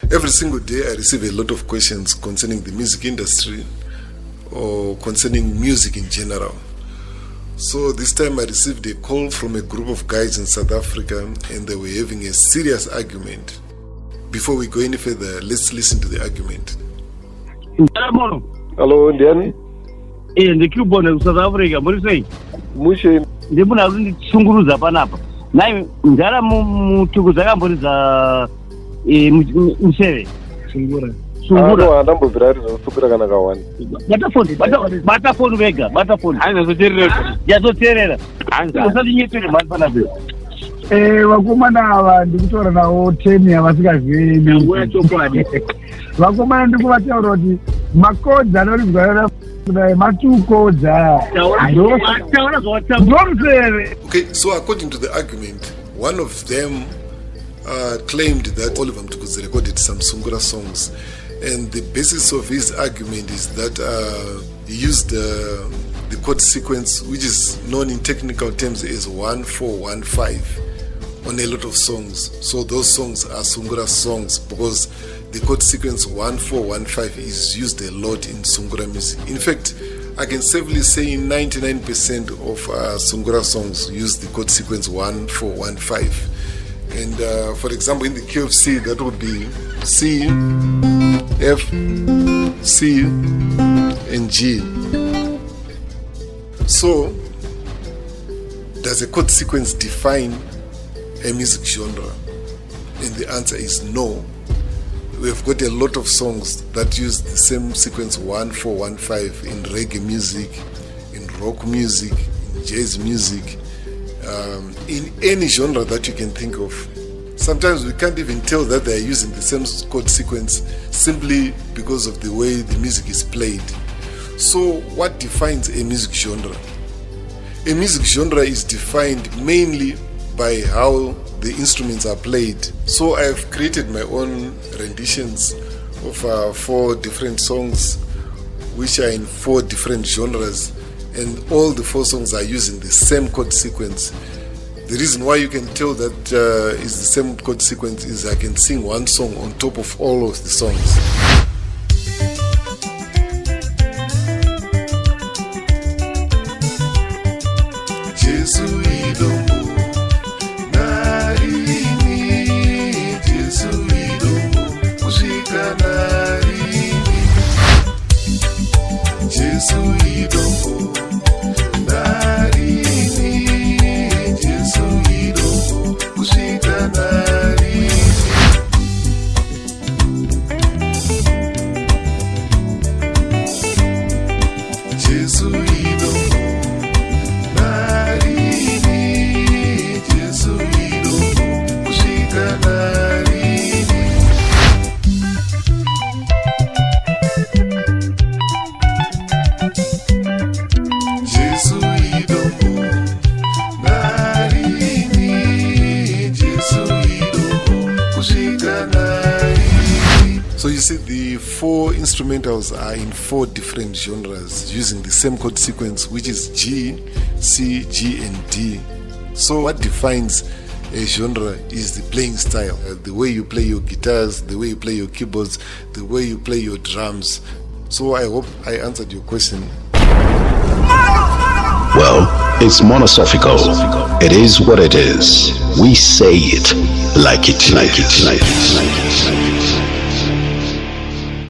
Every single day I receive a lot of questions concerning the music industry or concerning music in general. So this time I received a call from a group of guys in South Africa and they were having a serious argument. Before we go any further, let's listen to the argument. Hello, Indian. The Cuban of South Africa, what do you say? Mushe. They put out Sunguruza Panapa. Now, Zara Mutuguzaka, what is Musere? Sungura. Sungura. Number of Sukuraganawan. Butterphone Vega, Butterphone. I know the Terra. Yazo I'm something you to the Manpanabu. Wakumana ndikutora nawo 10 yavasingazvii vakomana ndikuvataurati makodza anorizwa matukodza ndorusere. Okay, so according to the argument, one of them claimed that Oliver Mtukudzi recorded some Sungura songs, and the basis of his argument is that he used the chord sequence, which is known in technical terms as 1-4-1-5, on a lot of songs. So those songs are Sungura songs because the chord sequence 1-4-1-5 is used a lot in Sungura music. In fact, I can safely say 99% of Sungura songs use the chord sequence 1-4-1-5. And for example, in the key of C, that would be C, F, C, and G. So, does a chord sequence define a music genre? And the answer is no. We've got a lot of songs that use the same sequence 1-4-1-5 in reggae music, in rock music, in jazz music, in any genre that you can think of. Sometimes we can't even tell that they're using the same chord sequence simply because of the way the music is played. So what defines a music genre? A music genre is defined mainly by how the instruments are played. So I've created my own renditions of 4 different songs which are in 4 different genres, and all the 4 songs are using the same chord sequence. The reason why you can tell that it's the same chord sequence is I can sing one song on top of all of the songs. So you see, the 4 instrumentals are in 4 different genres using the same chord sequence, which is G, C, G, and D. So what defines a genre is the playing style, the way you play your guitars, the way you play your keyboards, the way you play your drums. So I hope I answered your question. Well, it's monosophical. It is what it is. We say it like it.